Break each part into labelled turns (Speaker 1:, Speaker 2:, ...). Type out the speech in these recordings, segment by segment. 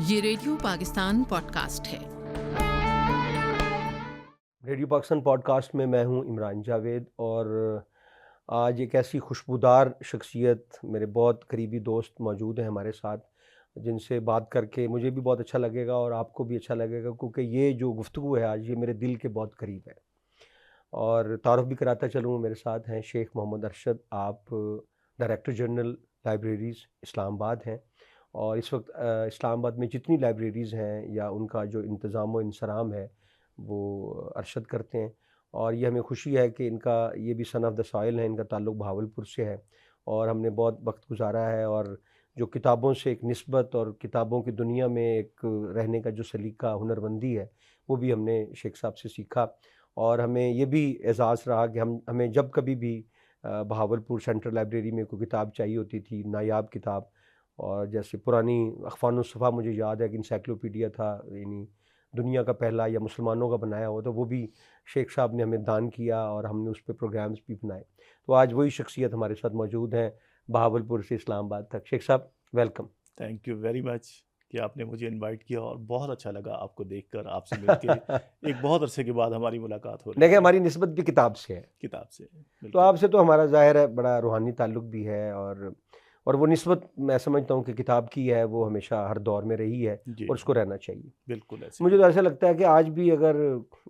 Speaker 1: یہ radio Pakistan pod cost ہے۔
Speaker 2: Radio Pakistan pod cost میں میں ہوں عمران جاوید، اور آج ایک ایسی خوشبودار شخصیت، میرے بہت قریبی دوست موجود ہیں ہمارے ساتھ، جن سے بات کر کے مجھے بھی بہت اچھا لگے گا اور آپ کو بھی اچھا لگے گا، کیونکہ یہ جو گفتگو ہے آج، یہ میرے دل کے بہت قریب ہے۔ اور تعارف بھی کراتا چلوں، میرے ساتھ ہیں شیخ محمد ارشد۔ آپ ڈائریکٹر جنرل لائبریریز اسلام آباد ہیں، اور اس وقت اسلام آباد میں جتنی لائبریریز ہیں یا ان کا جو انتظام و انصرام ہے وہ ارشد کرتے ہیں، اور یہ ہمیں خوشی ہے کہ ان کا یہ بھی سن آف دا سوائل ہے، ان کا تعلق بہاولپور سے ہے، اور ہم نے بہت وقت گزارا ہے، اور جو کتابوں سے ایک نسبت اور کتابوں کی دنیا میں ایک رہنے کا جو سلیقہ ہنرمندی ہے، وہ بھی ہم نے شیخ صاحب سے سیکھا، اور ہمیں یہ بھی اعزاز رہا کہ ہمیں جب کبھی بھی بہاولپور سینٹرل لائبریری میں کوئی کتاب چاہیے ہوتی تھی، نایاب کتاب، اور جیسے پرانی اخوان الصفا مجھے یاد ہے کہ انسائکلوپیڈیا تھا، یعنی دنیا کا پہلا یا مسلمانوں کا بنایا ہوا، تو وہ بھی شیخ صاحب نے ہمیں دان کیا، اور ہم نے اس پہ پروگرامز بھی بنائے۔ تو آج وہی شخصیت ہمارے ساتھ موجود ہیں بہاولپور سے اسلام آباد تک۔ شیخ صاحب welcome.
Speaker 3: Thank you very much کہ آپ نے مجھے انوائٹ کیا، اور بہت اچھا لگا آپ کو دیکھ کر، آپ سے مل کے ایک بہت عرصے کے بعد ہماری ملاقات ہو رہی
Speaker 2: دیکھیں،
Speaker 3: ہے
Speaker 2: ہماری نسبت بھی کتاب سے ہے،
Speaker 3: کتاب سے۔
Speaker 2: تو
Speaker 3: بالکل
Speaker 2: آپ سے تو ہمارا ظاہر ہے بڑا روحانی تعلق بھی ہے، اور وہ نسبت میں سمجھتا ہوں کہ کتاب کی ہے، وہ ہمیشہ ہر دور میں رہی ہے،
Speaker 3: جی،
Speaker 2: اور اس کو رہنا چاہیے۔
Speaker 3: بالکل ایسے
Speaker 2: مجھے
Speaker 3: ہی
Speaker 2: تو ایسا لگتا ہے کہ آج بھی اگر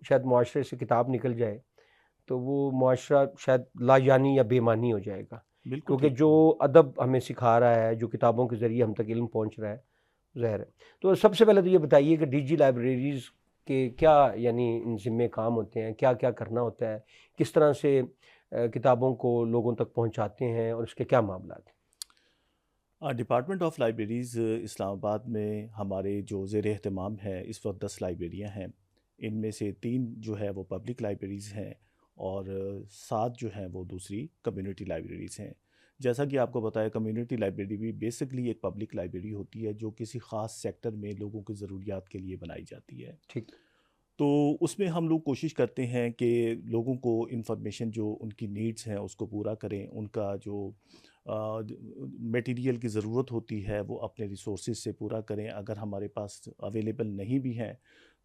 Speaker 2: شاید معاشرے سے کتاب نکل جائے تو وہ معاشرہ شاید لا یعنی یا بے معنی ہو جائے گا،
Speaker 3: بالکل
Speaker 2: کیونکہ
Speaker 3: ٹھیک
Speaker 2: جو ادب ہمیں سکھا رہا ہے، جو کتابوں کے ذریعے ہم تک علم پہنچ رہا ہے، ظاہر ہے۔ تو سب سے پہلے تو یہ بتائیے کہ ڈی جی لائبریریز کے کیا یعنی ان ذمے کام ہوتے ہیں، کیا کیا کرنا ہوتا ہے، کس طرح سے کتابوں کو لوگوں تک پہنچاتے ہیں، اور اس کے کیا معاملات ہیں؟
Speaker 3: ڈپارٹمنٹ آف لائبریریز اسلام آباد میں ہمارے جو زیر اہتمام ہے اس وقت 10 لائبریریاں ہیں، ان میں سے 3 جو ہے وہ پبلک لائبریریز ہیں، اور 7 جو ہیں وہ دوسری کمیونٹی لائبریریز ہیں۔ جیسا کہ آپ کو بتایا، کمیونٹی لائبریری بھی بیسکلی ایک پبلک لائبریری ہوتی ہے جو کسی خاص سیکٹر میں لوگوں کی ضروریات کے لیے بنائی جاتی ہے۔
Speaker 2: ٹھیک۔
Speaker 3: تو اس میں ہم لوگ کوشش کرتے ہیں کہ لوگوں کو انفارمیشن جو ان کی نیڈز ہیں اس کو پورا کریں، ان کا جو میٹیریل کی ضرورت ہوتی ہے وہ اپنے ریسورسز سے پورا کریں۔ اگر ہمارے پاس اویلیبل نہیں بھی ہیں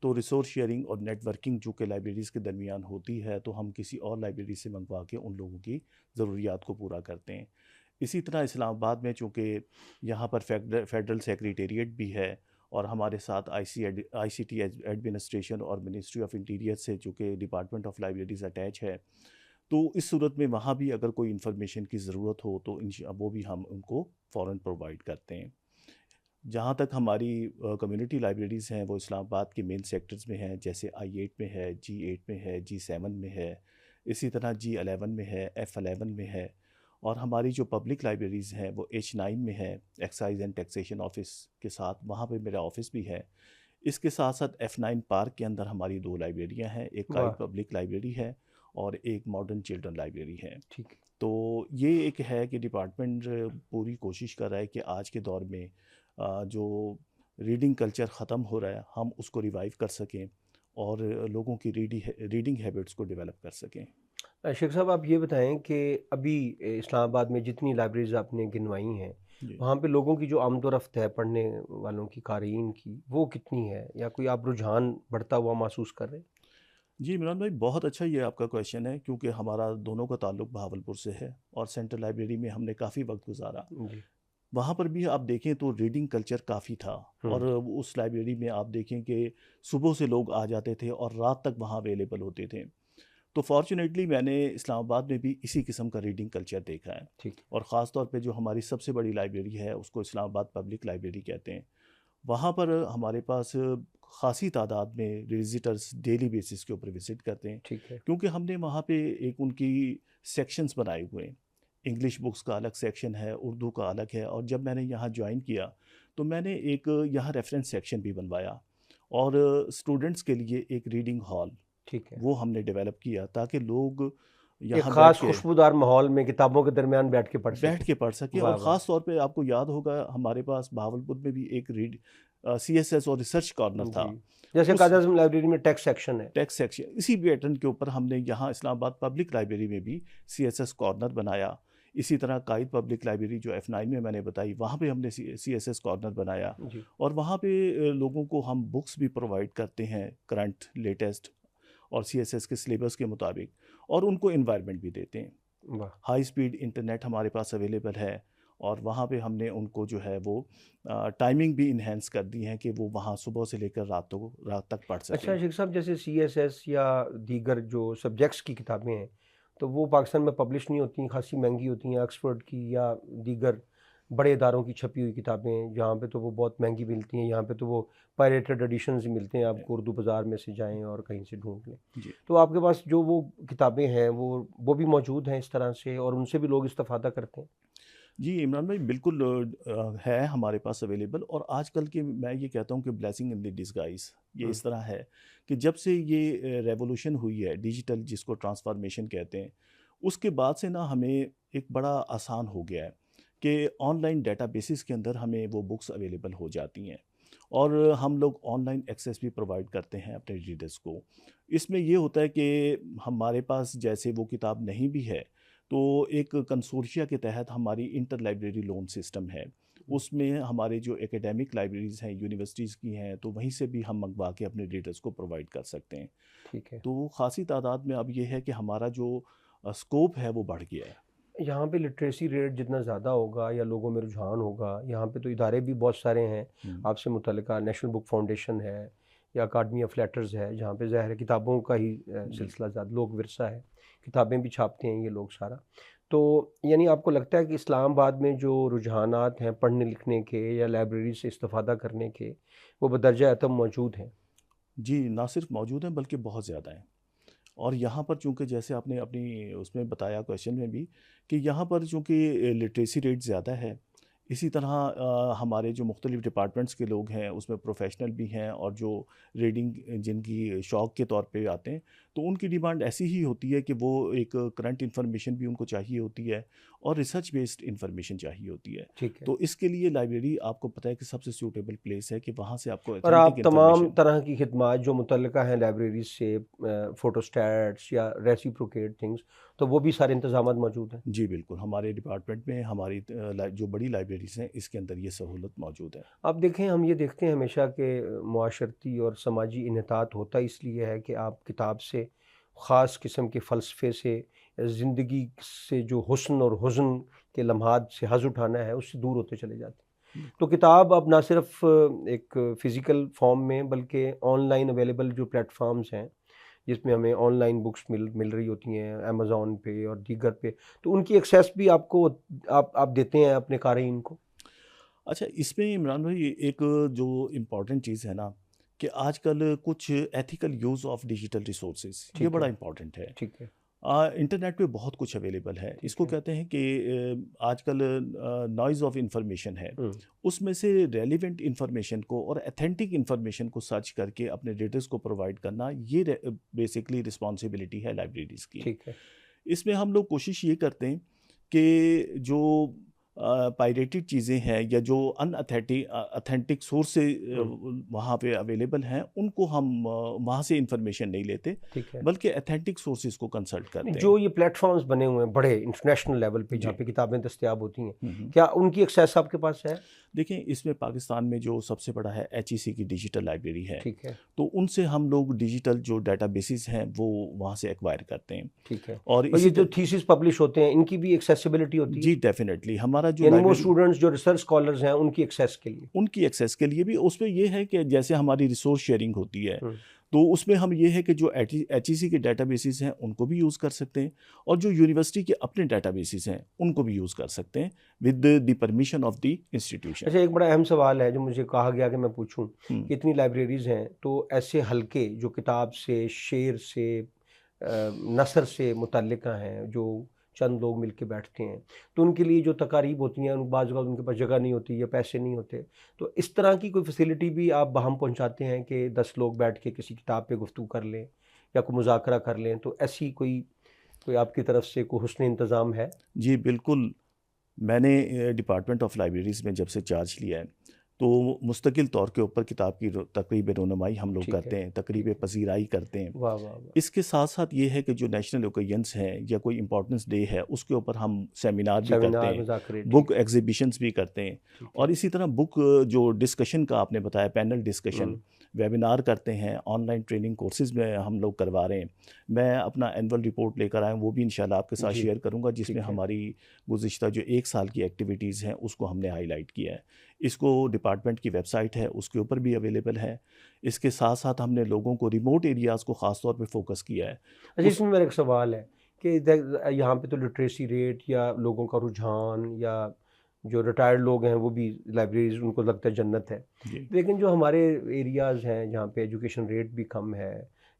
Speaker 3: تو ریسورس شیئرنگ اور نیٹ ورکنگ جو کہ لائبریریز کے درمیان ہوتی ہے، تو ہم کسی اور لائبریری سے منگوا کے ان لوگوں کی ضروریات کو پورا کرتے ہیں۔ اسی طرح اسلام آباد میں چونکہ یہاں پر فیڈرل سیکریٹریٹ بھی ہے، اور ہمارے ساتھ آئی سی ٹی ایڈمنسٹریشن اور منسٹری آف انٹیریئر سے چونکہ ڈپارٹمنٹ آف لائبریریز اٹیچ ہے، تو اس صورت میں وہاں بھی اگر کوئی انفارمیشن کی ضرورت ہو تو وہ بھی ہم ان کو فوراً پرووائڈ کرتے ہیں۔ جہاں تک ہماری کمیونٹی لائبریریز ہیں وہ اسلام آباد کے مین سیکٹرز میں ہیں، جیسے I8 میں ہے، G8 میں ہے، G7 میں ہے، اسی طرح G11 میں ہے، F11 میں ہے، اور ہماری جو پبلک لائبریریز ہیں وہ H9 میں ہے، ایکسائز اینڈ ٹیکسیشن آفس کے ساتھ، وہاں پہ میرا آفس بھی ہے۔ اس کے ساتھ ساتھ F9 پارک کے اندر ہماری 2 لائبریریاں ہیں، ایک کائٹ پبلک لائبریری ہے اور ایک ماڈرن چلڈرن لائبریری ہے۔
Speaker 2: ٹھیک۔
Speaker 3: تو یہ ایک ہے کہ ڈپارٹمنٹ پوری کوشش کر رہا ہے کہ آج کے دور میں جو ریڈنگ کلچر ختم ہو رہا ہے ہم اس کو ریوائیو کر سکیں، اور لوگوں کی ریڈنگ ہیبٹس کو ڈیولپ کر سکیں۔
Speaker 2: شیخ صاحب آپ یہ بتائیں کہ ابھی اسلام آباد میں جتنی لائبریریز آپ نے گنوائی ہیں،
Speaker 3: جی
Speaker 2: وہاں پہ لوگوں کی جو آمد و رفت ہے، پڑھنے والوں کی، قارئین کی، وہ کتنی ہے، یا کوئی آپ رجحان بڑھتا ہوا محسوس کر رہے ہیں؟
Speaker 3: جی عمران بھائی، بہت اچھا یہ آپ کا کویشچن ہے، کیونکہ ہمارا دونوں کا تعلق بہاولپور سے ہے، اور سینٹرل لائبریری میں ہم نے کافی وقت گزارا۔
Speaker 2: جی۔
Speaker 3: وہاں پر بھی آپ دیکھیں تو ریڈنگ کلچر کافی تھا، اور اس لائبریری میں آپ دیکھیں کہ صبح سے لوگ آ جاتے تھے اور رات تک وہاں اویلیبل ہوتے تھے۔ تو فارچونیٹلی میں نے اسلام آباد میں بھی اسی قسم کا ریڈنگ کلچر دیکھا ہے،
Speaker 2: ٹھیک۔
Speaker 3: اور خاص طور پہ جو ہماری سب سے بڑی لائبریری ہے اس کو اسلام آباد پبلک لائبریری کہتے ہیں۔ وہاں پر ہمارے پاس خاصی تعداد میں وزٹرز ڈیلی بیسس کے اوپر وزٹ کرتے ہیں،
Speaker 2: ٹھیک ہے۔
Speaker 3: کیونکہ ہم نے وہاں پہ ایک ان کی سیکشنز بنائے ہوئے ہیں۔ انگلش بکس کا الگ سیکشن ہے، اردو کا الگ ہے، اور جب میں نے یہاں جوائن کیا تو میں نے ایک یہاں ریفرنس سیکشن بھی بنوایا، اور اسٹوڈنٹس کے لیے ایک ریڈنگ ہال
Speaker 2: ٹھیک ہے۔
Speaker 3: وہ ہم نے ڈیولپ کیا تاکہ لوگ
Speaker 2: ایک
Speaker 3: یہاں
Speaker 2: خاص
Speaker 3: بیٹھ کے
Speaker 2: خوشبودار ماحول میں کتابوں کے درمیان بیٹھ کے پڑھ سکیں۔
Speaker 3: اور
Speaker 2: واہ واہ۔
Speaker 3: خاص طور پہ آپ کو یاد ہوگا ہمارے پاس بہاولپور میں بھی ایک CSS اور ریسرچ کارنر تھا،
Speaker 2: جی، جیسے قائد اعظم لائبریری میں ٹیکسٹ سیکشن ہے۔
Speaker 3: ٹیکسٹ سیکشن، اسی پیٹرن کے اوپر ہم نے یہاں اسلام آباد پبلک لائبریری میں بھی CSS کارنر بنایا۔ اسی طرح قائد پبلک لائبریری جو F9 میں میں نے بتائی، وہاں پہ ہم نے CSS کارنر بنایا،
Speaker 2: جی
Speaker 3: اور وہاں پہ لوگوں کو ہم بکس بھی پرووائڈ کرتے ہیں کرنٹ لیٹسٹ اور CSS کے سلیبس کے مطابق، اور ان کو انوائرمنٹ بھی دیتے ہیں۔
Speaker 2: واہ
Speaker 3: ہائی سپیڈ انٹرنیٹ ہمارے پاس اویلیبل ہے، اور وہاں پہ ہم نے ان کو جو ہے وہ ٹائمنگ بھی انہینس کر دی ہے کہ وہ وہاں صبح سے لے کر رات تک پڑھ سکیں۔
Speaker 2: اچھا شیخ صاحب، جیسے CSS یا دیگر جو سبجیکٹس کی کتابیں ہیں تو وہ پاکستان میں پبلش نہیں ہوتی ہیں، خاصی مہنگی ہوتی ہیں، آکسفورڈ کی یا دیگر بڑے اداروں کی چھپی ہوئی کتابیں جہاں پہ تو وہ بہت مہنگی ملتی ہیں، یہاں پہ تو وہ پائریٹڈ ایڈیشنز ملتے ہیں، آپ کو اردو بازار میں سے جائیں اور کہیں سے ڈھونڈ لیں۔
Speaker 3: جی
Speaker 2: تو آپ کے پاس جو وہ کتابیں ہیں وہ بھی موجود ہیں اس طرح سے، اور ان سے بھی لوگ استفادہ کرتے ہیں؟
Speaker 3: جی عمران بھائی، بالکل ہے ہمارے پاس اویلیبل، اور آج کل کے میں یہ کہتا ہوں کہ بلیسنگ ان دی ڈسگائز یہ اس طرح ہے کہ جب سے یہ ریولوشن ہوئی ہے ڈیجیٹل، جس کو ٹرانسفارمیشن کہتے ہیں، اس کے بعد سے نا ہمیں ایک بڑا آسان ہو گیا ہے کہ آن لائن ڈیٹا بیسز کے اندر ہمیں وہ بکس اویلیبل ہو جاتی ہیں، اور ہم لوگ آن لائن ایکسیس بھی پرووائڈ کرتے ہیں اپنے ریڈرز کو۔ اس میں یہ ہوتا ہے کہ ہمارے پاس جیسے وہ کتاب نہیں بھی ہے تو ایک کنسورشیا کے تحت ہماری انٹر لائبریری لون سسٹم ہے، اس میں ہمارے جو اکیڈیمک لائبریریز ہیں یونیورسٹیز کی ہیں، تو وہیں سے بھی ہم منگوا کے اپنے ریڈرز کو پرووائڈ کر سکتے ہیں۔
Speaker 2: ٹھیک ہے،
Speaker 3: تو خاصی تعداد میں اب یہ ہے کہ ہمارا جو اسکوپ ہے وہ بڑھ گیا ہے۔
Speaker 2: یہاں پہ لٹریسی ریٹ جتنا زیادہ ہوگا یا لوگوں میں رجحان ہوگا، یہاں پہ تو ادارے بھی بہت سارے ہیں آپ سے متعلقہ، نیشنل بک فاؤنڈیشن ہے یا اکیڈمی آف لیٹرز ہے، جہاں پہ ظاہر ہے کتابوں کا ہی سلسلہ زیادہ، لوگ ورثہ ہے، کتابیں بھی چھاپتے ہیں یہ لوگ سارا۔ تو یعنی آپ کو لگتا ہے کہ اسلام آباد میں جو رجحانات ہیں پڑھنے لکھنے کے یا لائبریری سے استفادہ کرنے کے، وہ بدرجہ اتم موجود ہیں؟
Speaker 3: جی، نہ صرف موجود ہیں بلکہ بہت زیادہ ہیں، اور یہاں پر چونکہ جیسے آپ نے اپنی اس میں بتایا کویشچن میں بھی کہ یہاں پر چونکہ لٹریسی ریٹ زیادہ ہے، اسی طرح ہمارے جو مختلف ڈپارٹمنٹس کے لوگ ہیں اس میں پروفیشنل بھی ہیں، اور جو ریڈنگ جن کی شوق کے طور پہ آتے ہیں، تو ان کی ڈیمانڈ ایسی ہی ہوتی ہے کہ وہ ایک کرنٹ انفارمیشن بھی ان کو چاہیے ہوتی ہے، اور ریسرچ بیسڈ انفارمیشن چاہیے ہوتی ہے۔
Speaker 2: ٹھیک ہے،
Speaker 3: تو اس کے لیے لائبریری آپ کو پتہ ہے کہ سب سے سیوٹیبل پلیس ہے کہ وہاں سے آپ کو
Speaker 2: اور آپ
Speaker 3: authentic
Speaker 2: تمام
Speaker 3: information۔
Speaker 2: طرح کی خدمات جو متعلقہ ہیں لائبریریز سے، فوٹوسٹیٹس یا ریسیپروکیٹ تھنگس، تو وہ بھی سارے انتظامات موجود ہیں؟
Speaker 3: جی بالکل، ہمارے ڈپارٹمنٹ میں ہماری جو بڑی لائبریریز ہیں اس کے اندر یہ سہولت موجود ہے۔
Speaker 2: آپ دیکھیں، ہم یہ دیکھتے ہیں ہمیشہ کہ معاشرتی اور سماجی انحطاط ہوتا اس لیے ہے کہ آپ کتاب سے خاص قسم کے فلسفے سے، زندگی سے جو حسن اور حزن کے لمحات سے حظ اٹھانا ہے اس سے دور ہوتے چلے جاتے ہیں۔ تو کتاب اب نہ صرف ایک فزیکل فارم میں بلکہ آن لائن اویلیبل جو پلیٹ فارمز ہیں جس میں ہمیں آن لائن بکس مل رہی ہوتی ہیں امیزون پہ اور دیگر پہ، تو ان کی ایکسیس بھی آپ دیتے ہیں اپنے قارئین کو؟
Speaker 3: اچھا، اس میں عمران بھائی ایک جو امپورٹنٹ چیز ہے نا کہ آج کل کچھ ethical use of digital resources, یہ
Speaker 2: ٹھیک
Speaker 3: بڑا
Speaker 2: ہے،
Speaker 3: امپورٹنٹ ہے۔
Speaker 2: ٹھیک ہے،
Speaker 3: انٹرنیٹ پہ بہت کچھ اویلیبل ہے، اس کو
Speaker 2: ہے،
Speaker 3: کہتے ہیں کہ آج کل نوائز آف انفارمیشن ہے،
Speaker 2: ہوں،
Speaker 3: اس میں سے ریلیونٹ انفارمیشن کو اور ایتھینٹک انفارمیشن کو سرچ کر کے اپنے ریڈرز کو پرووائڈ کرنا، یہ بیسکلی رسپانسبلٹی ہے لائبریریز کی۔
Speaker 2: ٹھیک ہے،
Speaker 3: اس میں ہم لوگ کوشش یہ کرتے ہیں کہ جو پائریٹڈ چیزیں ہیں یا جو ان اتھینٹک سورس سے وہاں پہ اویلیبل ہیں، ان کو ہم وہاں سے انفارمیشن نہیں لیتے
Speaker 2: ٹھیک ہے۔
Speaker 3: بلکہ ایتھینٹک سورسز کو کنسلٹ کرتے ہیں۔
Speaker 2: جو یہ پلیٹ فارمز بنے ہوئے ہیں بڑے انٹرنیشنل لیول پہ جہاں پہ کتابیں دستیاب ہوتی ہیں، کیا ان کی ایکسیس آپ کے پاس ہے؟
Speaker 3: دیکھیں، اس میں پاکستان میں جو سب سے بڑا ہے HEC کی ڈیجیٹل لائبریری ہے،
Speaker 2: ٹھیک ہے،
Speaker 3: تو ان سے ہم لوگ ڈیجیٹل جو ڈیٹا بیسز ہیں وہ وہاں سے ایکوائر کرتے ہیں۔
Speaker 2: ٹھیک ہے،
Speaker 3: اور
Speaker 2: اور یہ جو تھیسس پبلش ہوتے ہیں ان کی بھی ایکسیسیبلٹی ہوتی ہے؟
Speaker 3: جی ڈیفینیٹلی، ہمارا جو
Speaker 2: یعنی وہ
Speaker 3: لائبریری
Speaker 2: اسٹوڈنٹس جو ریسرچ اسکالرز ہیں ان کی ایکسیس کے لیے؟
Speaker 3: ان کی ایکسیس کے لیے بھی اس میں یہ ہے کہ جیسے ہماری ریسورس شیئرنگ ہوتی ہے، تو اس میں ہم یہ ہے کہ جو HEC کے ڈیٹا بیسز ہیں ان کو بھی یوز کر سکتے ہیں، اور جو یونیورسٹی کے اپنے ڈیٹا بیسز ہیں ان کو بھی یوز کر سکتے ہیں with the permission of the institution.
Speaker 2: اچھا، ایک بڑا اہم سوال ہے جو مجھے کہا گیا کہ میں پوچھوں کہ اتنی لائبریریز ہیں تو ایسے حلقے جو کتاب سے، شعر سے، نثر سے متعلقہ ہیں، جو چند لوگ مل کے بیٹھتے ہیں، تو ان کے لیے جو تقاریب ہوتی ہیں بعض اوقات ان کے پاس جگہ نہیں ہوتی یا پیسے نہیں ہوتے، تو اس طرح کی کوئی فیسیلٹی بھی آپ باہم پہنچاتے ہیں کہ 10 لوگ بیٹھ کے کسی کتاب پہ گفتگو کر لیں یا کوئی مذاکرہ کر لیں؟ تو ایسی کوئی آپ کی طرف سے کوئی حسن انتظام ہے؟
Speaker 3: جی بالکل، میں نے ڈپارٹمنٹ آف لائبریریز میں جب سے چارج لیا ہے تو مستقل طور کے اوپر کتاب کی تقریب رونمائی ہم لوگ
Speaker 2: ٹھیک ہے،
Speaker 3: کرتے ہیں، تقریب پذیرائی کرتے ہیں۔
Speaker 2: واہ واہ واہ،
Speaker 3: اس کے ساتھ ساتھ یہ ہے کہ جو نیشنل اوکیزنس ہیں یا کوئی امپورٹنس ڈے ہے اس کے اوپر ہم سیمینار بھی کرتے
Speaker 2: سیمینار
Speaker 3: ہیں،
Speaker 2: مذاکرے،
Speaker 3: بک
Speaker 2: ٹھیک
Speaker 3: ایگزیبیشنز بھی کرتے ہیں،
Speaker 2: ٹھیک
Speaker 3: اور
Speaker 2: ہے،
Speaker 3: اسی طرح بک جو ڈسکشن کا آپ نے بتایا، پینل ڈسکشن، ویبینار کرتے ہیں، آن لائن ٹریننگ کورسز میں ہم لوگ کروا رہے ہیں۔ میں اپنا اینول رپورٹ لے کر آیا ہوں، وہ بھی انشاءاللہ آپ کے ساتھ
Speaker 2: جی،
Speaker 3: شیئر کروں گا، جس
Speaker 2: ٹھیک
Speaker 3: میں
Speaker 2: ہے،
Speaker 3: ہماری گزشتہ جو 1 سال کی ایکٹیویٹیز ہیں اس کو ہم نے ہائی لائٹ کیا ہے۔ اس کو ڈپارٹمنٹ کی ویب سائٹ ہے اس کے اوپر بھی اویلیبل ہے۔ اس کے ساتھ ساتھ ہم نے لوگوں کو ریموٹ ایریاز کو خاص طور پہ فوکس کیا ہے۔
Speaker 2: اچھا اس میں میرا ایک سوال ہے کہ یہاں پہ تو لٹریسی ریٹ یا لوگوں کا رجحان یا جو ریٹائرڈ لوگ ہیں وہ بھی لائبریریز ان کو لگتا ہے جنت ہے،
Speaker 3: جی
Speaker 2: لیکن جو ہمارے ایریاز ہیں جہاں پہ ایجوکیشن ریٹ بھی کم ہے،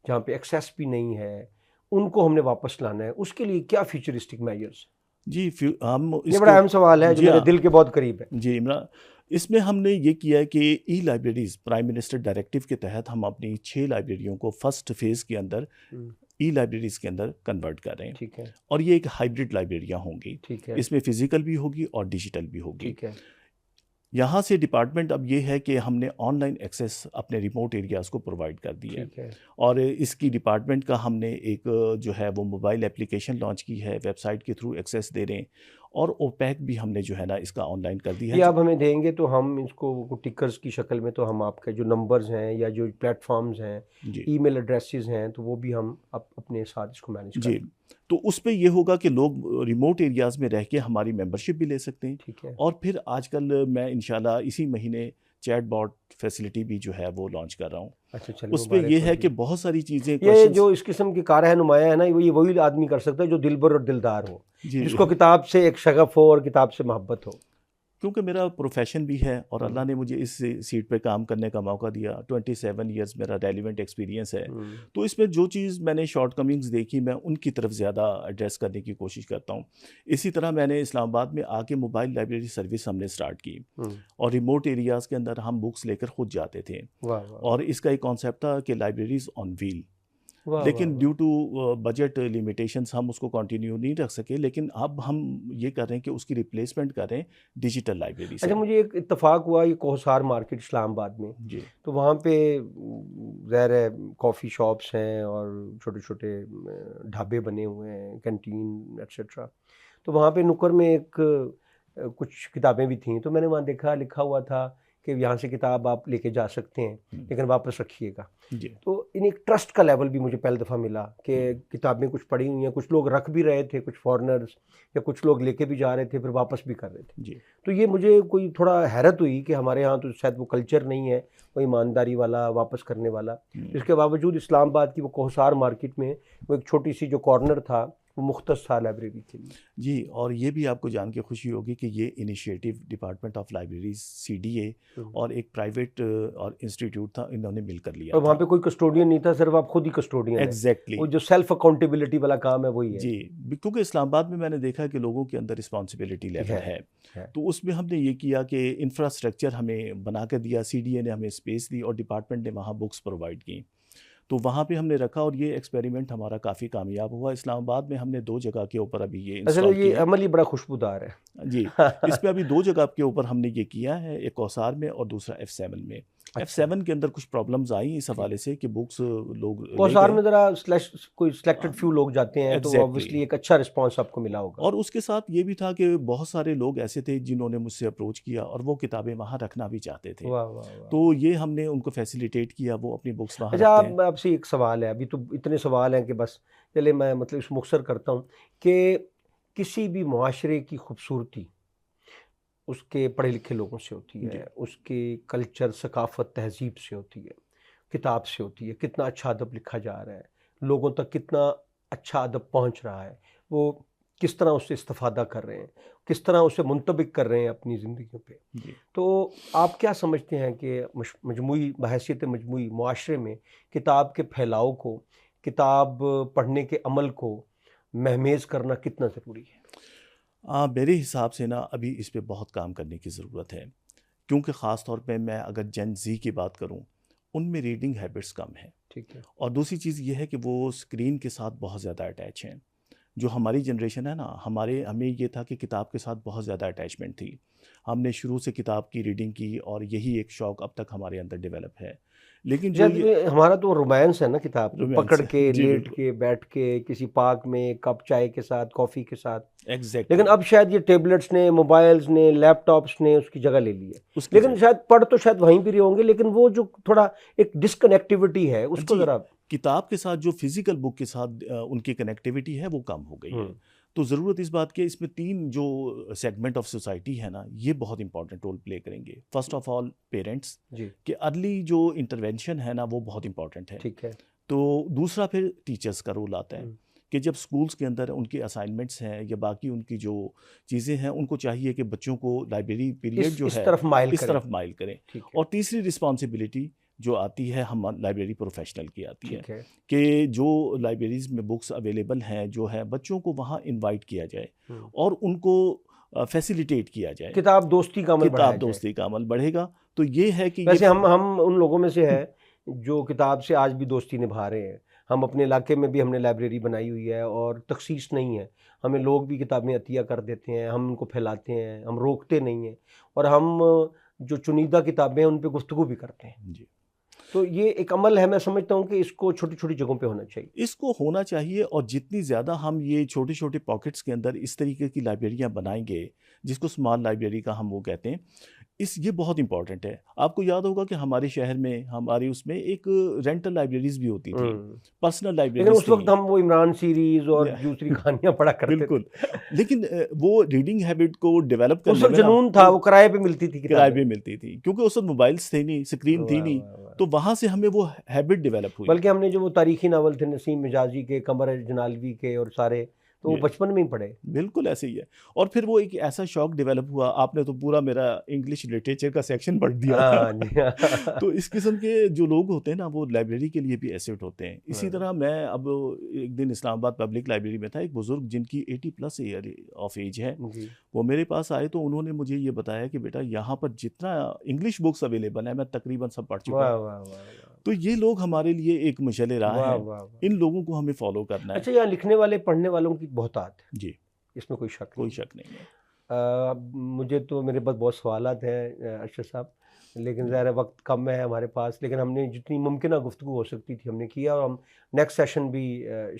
Speaker 2: جہاں پہ ایکسیس بھی نہیں ہے، ان کو ہم نے واپس لانا ہے، اس کے لیے کیا فیوچرسٹک میجرز؟
Speaker 3: جی ہم
Speaker 2: یہ
Speaker 3: اس
Speaker 2: بڑا
Speaker 3: کو
Speaker 2: اہم سوال ہے جو
Speaker 3: جی
Speaker 2: میرے
Speaker 3: ہاں
Speaker 2: دل کے بہت قریب ہے۔
Speaker 3: جی عمران، اس میں ہم نے یہ کیا ہے کہ ای لائبریریز پرائم منسٹر ڈائریکٹو کے تحت ہم اپنی 6 لائبریریوں کو فرسٹ فیز کے اندر
Speaker 2: ہم،
Speaker 3: ای لائبریریز کے اندر کنورٹ کر رہے ہیں،
Speaker 2: ٹھیک ہے،
Speaker 3: اور یہ ایک ہائبرڈ لائبریریاں ہوں گی،
Speaker 2: ٹھیک ہے،
Speaker 3: اس میں فزیکل بھی ہوگی اور ڈیجیٹل بھی ہوگی۔
Speaker 2: ٹھیک ہے،
Speaker 3: یہاں سے ڈپارٹمنٹ اب یہ ہے کہ ہم نے آن لائن ایکسیس اپنے ریموٹ ایریاز کو پرووائڈ کر دی ہے،
Speaker 2: ٹھیک ہے،
Speaker 3: اور اس کی ڈپارٹمنٹ کا ہم نے ایک جو ہے وہ موبائل اپلیکیشن لانچ کی ہے، ویب سائٹ کے تھرو ایکسیس دے رہے ہیں، اور اوپیک بھی ہم نے جو ہے نا اس کا آن لائن کر دیا
Speaker 2: یہ
Speaker 3: ہے۔
Speaker 2: آپ ہمیں دیں گے تو ہم اس کو ٹکرز کی شکل میں تو ہم آپ کے جو نمبرز ہیں یا جو پلیٹ فارمز ہیں،
Speaker 3: جی
Speaker 2: ای میل ایڈریسز ہیں، تو وہ بھی ہم اپنے ساتھ اس کو مینیج کر
Speaker 3: جی،
Speaker 2: لیں۔
Speaker 3: تو اس پہ یہ ہوگا کہ لوگ ریموٹ ایریاز میں رہ کے ہماری ممبرشپ بھی لے سکتے ہیں،
Speaker 2: ٹھیک ہے،
Speaker 3: اور پھر آج کل میں انشاءاللہ اسی مہینے چیٹ باٹ فیسلٹی بھی جو ہے وہ لانچ کر رہا ہوں۔
Speaker 2: اچھا چلیں
Speaker 3: اس پہ
Speaker 2: مبارک
Speaker 3: یہ
Speaker 2: ہو
Speaker 3: ہے
Speaker 2: جی۔
Speaker 3: کہ بہت ساری چیزیں
Speaker 2: یہ
Speaker 3: questions-
Speaker 2: جو اس قسم کی کار ہے نمایاں ہے نا، یہ وہی آدمی کر سکتا ہے جو دل بر اور دلدار ہو،
Speaker 3: جی
Speaker 2: جس کو کتاب سے ایک شغف ہو اور کتاب سے محبت ہو۔
Speaker 3: کیونکہ میرا پروفیشن بھی ہے اور اللہ نے مجھے اس سیٹ پہ کام کرنے کا موقع دیا، 27 ایئرز میرا ریلیونٹ ایکسپیرینس ہے، تو اس میں جو چیز میں نے شارٹ کمنگز دیکھی میں ان کی طرف زیادہ ایڈریس کرنے کی کوشش کرتا ہوں۔ اسی طرح میں نے اسلام آباد میں آ کے موبائل لائبریری سروس ہم نے اسٹارٹ کی، اور ریموٹ ایریاز کے اندر ہم بکس لے کر خود جاتے تھے،
Speaker 2: واہ واہ
Speaker 3: اور اس کا ایک کانسیپٹ تھا کہ لائبریریز آن ویل،
Speaker 2: واہ،
Speaker 3: لیکن ڈیو ٹو بجٹ لیمیٹیشنس ہم اس کو کنٹینیو نہیں رکھ سکے، لیکن اب ہم یہ کر رہے ہیں کہ اس کی ریپلیسمنٹ کر رہے ہیں ڈیجیٹل لائبریری سے۔
Speaker 2: اچھا مجھے ایک اتفاق ہوا یہ کوہسار مارکیٹ اسلام آباد میں،
Speaker 3: جی
Speaker 2: تو وہاں پہ ظاہر ہے کافی شاپس ہیں اور چھوٹے چھوٹے ڈھابے بنے ہوئے ہیں، کینٹین ایٹسیٹرا، تو وہاں پہ نکر میں ایک کچھ کتابیں بھی تھیں، تو میں نے وہاں دیکھا لکھا ہوا تھا کہ یہاں سے کتاب آپ لے کے جا سکتے ہیں لیکن واپس رکھیے گا۔
Speaker 3: جی
Speaker 2: تو ان ایک ٹرسٹ کا لیول بھی مجھے پہلی دفعہ ملا کہ کتابیں کچھ پڑھی ہوئی ہیں، کچھ لوگ رکھ بھی رہے تھے، کچھ فارنرز، یا کچھ لوگ لے کے بھی جا رہے تھے پھر واپس بھی کر رہے تھے۔
Speaker 3: جی
Speaker 2: تو یہ مجھے کوئی تھوڑا حیرت ہوئی کہ ہمارے ہاں تو شاید وہ کلچر نہیں ہے، وہ ایمانداری والا، واپس کرنے والا۔ اس کے باوجود اسلام آباد کی وہ کوہسار مارکیٹ میں وہ ایک چھوٹی سی جو کارنر تھا وہ مختص تھا لائبریری کے لیے۔
Speaker 3: جی، اور یہ بھی آپ کو جان کے خوشی ہوگی کہ یہ initiative department of libraries CDA اور ایک پرائیویٹ اور انسٹیٹیوٹ تھا، انہوں نے مل کر لیا
Speaker 2: اور وہاں
Speaker 3: تھا۔
Speaker 2: پہ کوئی کسٹوڈین نہیں تھا، صرف آپ خود ہی کسٹوڈین ہیں،
Speaker 3: ایگزیکٹلی
Speaker 2: وہ جو سیلف اکاؤنٹیبلٹی والا کام ہے وہی ہے۔
Speaker 3: جی، کیونکہ اسلام آباد میں نے دیکھا کہ لوگوں کے اندر رسپانسبلٹی لیول ہے، تو اس میں ہم نے یہ کیا کہ انفراسٹرکچر ہمیں بنا کے دیا، CDA نے ہمیں اسپیس دی اور ڈپارٹمنٹ نے وہاں بکس پرووائڈ کی، تو وہاں پہ ہم نے رکھا، اور یہ ایکسپیریمنٹ ہمارا کافی کامیاب ہوا۔ اسلام آباد میں ہم نے 2 جگہ کے اوپر ابھی یہ
Speaker 2: اصل
Speaker 3: انسٹال
Speaker 2: یہ
Speaker 3: کیا
Speaker 2: عمل ہی بڑا خوشبودار ہے۔
Speaker 3: جی، اس پہ ابھی 2 جگہ کے اوپر ہم نے یہ کیا ہے، ایک کوثار میں اور دوسرا F7 میں۔ F7 کے اندر کچھ پرابلمز آئی اس حوالے سے کہ بکس لوگ لے
Speaker 2: کوہسار
Speaker 3: گئے،
Speaker 2: میں ذرا کوئی سلیکٹڈ فیو لوگ جاتے ہیں تو obviously ایک اچھا رسپانس آپ کو ملا ہوگا۔
Speaker 3: اور اس کے ساتھ یہ بھی تھا کہ بہت سارے لوگ ایسے تھے جنہوں نے مجھ سے اپروچ کیا اور وہ کتابیں وہاں رکھنا بھی چاہتے تھے،
Speaker 2: واہ واہ واہ۔
Speaker 3: تو یہ ہم نے ان کو فیسیلیٹیٹ کیا، وہ اپنی بکس وہاں
Speaker 2: اچھا
Speaker 3: رکھتے ہیں۔
Speaker 2: آپ سے ایک سوال ہے، ابھی تو اتنے سوال ہیں کہ بس چلے میں مطلب اس مختصر کرتا ہوں کہ کسی بھی معاشرے کی خوبصورتی اس کے پڑھے لکھے لوگوں سے ہوتی ہے، اس کے کلچر، ثقافت، تہذیب سے ہوتی ہے، کتاب سے ہوتی ہے، کتنا اچھا ادب لکھا جا رہا ہے، لوگوں تک کتنا اچھا ادب پہنچ رہا ہے، وہ کس طرح اس سے استفادہ کر رہے ہیں، کس طرح اسے منطبق کر رہے ہیں اپنی زندگیوں پہ۔ تو آپ کیا سمجھتے ہیں کہ مجموعی بحیثیت مجموعی معاشرے میں کتاب کے پھیلاؤ کو، کتاب پڑھنے کے عمل کو مہمیز کرنا کتنا ضروری ہے؟
Speaker 3: میرے حساب سے نا ابھی اس پہ بہت کام کرنے کی ضرورت ہے، کیونکہ خاص طور پہ میں اگر جن زی کی بات کروں، ان میں ریڈنگ ہیبٹس کم ہیں،
Speaker 2: ٹھیک ہے،
Speaker 3: اور دوسری چیز یہ ہے کہ وہ اسکرین کے ساتھ بہت زیادہ اٹیچ ہیں۔ جو ہماری جنریشن ہے نا، ہمیں یہ تھا کہ کتاب کے ساتھ بہت زیادہ اٹیچمنٹ تھی. ہم نے شروع سے کتاب کی ریڈنگ کی اور یہی ایک شوق اب تک ہمارے اندر ڈیولپ ہے. لیکن جو
Speaker 2: ہمارا تو رومانس ہے نا کتاب، پکڑ کے
Speaker 3: جی
Speaker 2: لیٹ کے بیٹھ کے کسی پارک میں کپ چائے کے ساتھ کافی کے ساتھ.
Speaker 3: ایگزیکٹلی.
Speaker 2: لیکن اب شاید یہ ٹیبلٹس نے، موبائلز نے، لیپ ٹاپس نے اس کی جگہ لے لی ہے. لیکن شاید پڑھ تو شاید وہیں بھی رہے ہوں گے، لیکن وہ جو تھوڑا ایک ڈسکنیکٹیوٹی ہے اس کو ذرا
Speaker 3: کتاب کے ساتھ جو فزیکل بک کے ساتھ ان کی کنیکٹیوٹی ہے وہ کم ہو گئی ہے. تو ضرورت اس بات کی، اس میں 3 جو سیگمنٹ آف سوسائٹی ہے نا، یہ بہت امپورٹنٹ رول پلے کریں گے. فرسٹ آف آل پیرنٹس، کہ ارلی جو انٹروینشن ہے نا وہ بہت امپورٹنٹ ہے.
Speaker 2: ٹھیک ہے.
Speaker 3: تو دوسرا پھر ٹیچرس کا رول آتا ہے کہ جب سکولز کے اندر ان کے اسائنمنٹس ہیں یا باقی ان کی جو چیزیں ہیں، ان کو چاہیے کہ بچوں کو لائبریری پیریڈ جو ہے اس طرف مائل کریں. اور تیسری رسپانسبلٹی جو آتی ہے ہم لائبریری پروفیشنل کی آتی ہے کہ جو لائبریریز میں بکس اویلیبل ہیں جو ہے، بچوں کو وہاں انوائٹ کیا جائے اور ان کو فیسیلیٹیٹ کیا جائے.
Speaker 2: کتاب دوستی کا
Speaker 3: عمل بڑھے گا. تو یہ ہے کہ
Speaker 2: ویسے ہم ان لوگوں میں سے ہیں جو کتاب سے آج بھی دوستی نبھا رہے ہیں. ہم اپنے علاقے میں بھی ہم نے لائبریری بنائی ہوئی ہے اور تخصیص نہیں ہے. ہمیں لوگ بھی کتابیں عطیہ کر دیتے ہیں، ہم ان کو پھیلاتے ہیں، ہم روکتے نہیں ہیں، اور ہم جو چنیدہ کتابیں ہیں ان پہ گفتگو بھی کرتے ہیں.
Speaker 3: جی.
Speaker 2: تو یہ ایک عمل ہے، میں سمجھتا ہوں کہ اس کو چھوٹی چھوٹی جگہوں پہ ہونا چاہیے. اور جتنی زیادہ ہم یہ چھوٹے چھوٹے پاکٹس کے اندر اس طریقے کی لائبریریاں بنائیں گے، جس کو اسمال لائبریری کا ہم وہ کہتے ہیں، یہ بہت امپورٹنٹ ہے. آپ کو یاد ہوگا کہ ہمارے شہر میں ہماری اس میں ایک رینٹل لائبریریز بھی ہوتی تھی، پرسنل لائبریریز. لیکن اس وقت ہم وہ عمران سیریز اور دوسری کہانیاں پڑھا کرتے.
Speaker 3: بالکل. لیکن وہ ریڈنگ ہیبٹ کو ڈیولپ کرنے میں
Speaker 2: جنون تھا، وہ کرائے پہ ملتی تھی،
Speaker 3: کیونکہ اس وقت موبائلز تھے نہیں، اسکرین تھی نہیں. تو وہاں سے ہمیں وہ ہیبٹ ڈیولپ ہوئی.
Speaker 2: بلکہ ہم نے جو وہ تاریخی ناول تھے نسیم مجازی کے، قمر جنالوی کے، اور سارے تو وہ بچپن میں ہی پڑھے.
Speaker 3: بالکل ایسے ہی ہے. اور پھر وہ ایک ایسا شوق ڈیولپ ہوا. آپ نے تو پورا میرا انگلش لٹریچر کا سیکشن پڑھ دیا. تو اس قسم کے جو لوگ ہوتے ہیں نا، وہ لائبریری کے لیے بھی ایسیٹ ہوتے ہیں. اسی طرح میں اب ایک دن اسلام آباد پبلک لائبریری میں تھا، ایک بزرگ جن کی 80+ ایئر آف ایج ہے، وہ میرے پاس آئے تو انہوں نے مجھے یہ بتایا کہ بیٹا یہاں پر جتنا انگلش بکس اویلیبل ہیں میں تقریباً سب پڑھ چکا ہوں. تو یہ لوگ ہمارے لیے ایک مشعل راہ ہے. ان لوگوں کو ہمیں فالو کرنا ہے.
Speaker 2: اچھا، یہاں لکھنے والے پڑھنے والوں کی بہتات ہے.
Speaker 3: جی،
Speaker 2: اس میں کوئی شک
Speaker 3: نہیں ہے.
Speaker 2: مجھے تو میرے پاس بہت سوالات ہیں ارشد صاحب، لیکن ظاہر وقت کم ہے ہمارے پاس. لیکن ہم نے جتنی ممکنہ گفتگو ہو سکتی تھی ہم نے کیا، اور ہم نیکسٹ سیشن بھی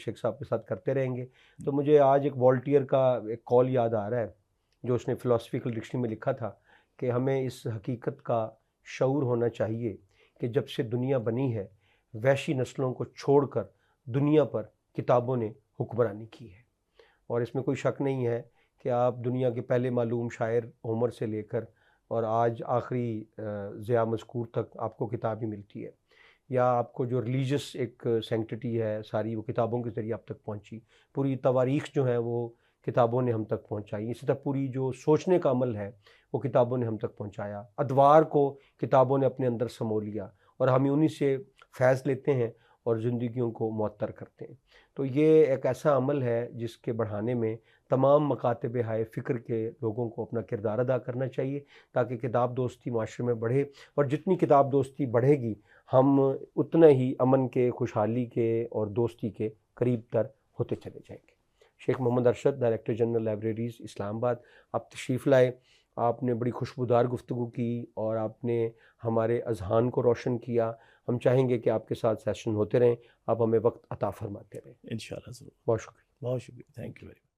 Speaker 2: شیخ صاحب کے ساتھ کرتے رہیں گے. تو مجھے آج ایک والٹیئر کا ایک کال یاد آ رہا ہے، جو اس نے فلاسفیکل ڈکشنری میں لکھا تھا کہ ہمیں اس حقیقت کا شعور ہونا چاہیے کہ جب سے دنیا بنی ہے، وحشی نسلوں کو چھوڑ کر دنیا پر کتابوں نے حکمرانی کی ہے. اور اس میں کوئی شک نہیں ہے کہ آپ دنیا کے پہلے معلوم شاعر عمر سے لے کر اور آج آخری ضیاء مذکور تک آپ کو کتاب ہی ملتی ہے، یا آپ کو جو ریلیجس ایک سینکٹیٹی ہے ساری وہ کتابوں کے ذریعے آپ تک پہنچی. پوری تواریخ جو ہیں وہ کتابوں نے ہم تک پہنچائی. اسی طرح پوری جو سوچنے کا عمل ہے وہ کتابوں نے ہم تک پہنچایا. ادوار کو کتابوں نے اپنے اندر سمو لیا، اور ہم انہی سے فیض لیتے ہیں اور زندگیوں کو معطر کرتے ہیں. تو یہ ایک ایسا عمل ہے جس کے بڑھانے میں تمام مکاتب ہائے فکر کے لوگوں کو اپنا کردار ادا کرنا چاہیے، تاکہ کتاب دوستی معاشرے میں بڑھے. اور جتنی کتاب دوستی بڑھے گی، ہم اتنا ہی امن کے، خوشحالی کے اور دوستی کے قریب تر ہوتے چلے جائیں گے. شیخ محمد ارشد، ڈائریکٹر جنرل لائبریریز اسلام آباد، آپ تشریف لائے. آپ نے بڑی خوشبودار گفتگو کی اور آپ نے ہمارے اذہان کو روشن کیا. ہم چاہیں گے کہ آپ کے ساتھ سیشن ہوتے رہیں، آپ ہمیں وقت عطا فرماتے رہیں.
Speaker 3: انشاءاللہ ضرور.
Speaker 2: بہت شکریہ.
Speaker 3: بہت شکریہ. Thank you very much.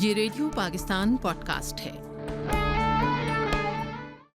Speaker 1: یہ ریڈیو پاکستان پوڈ کاسٹ ہے.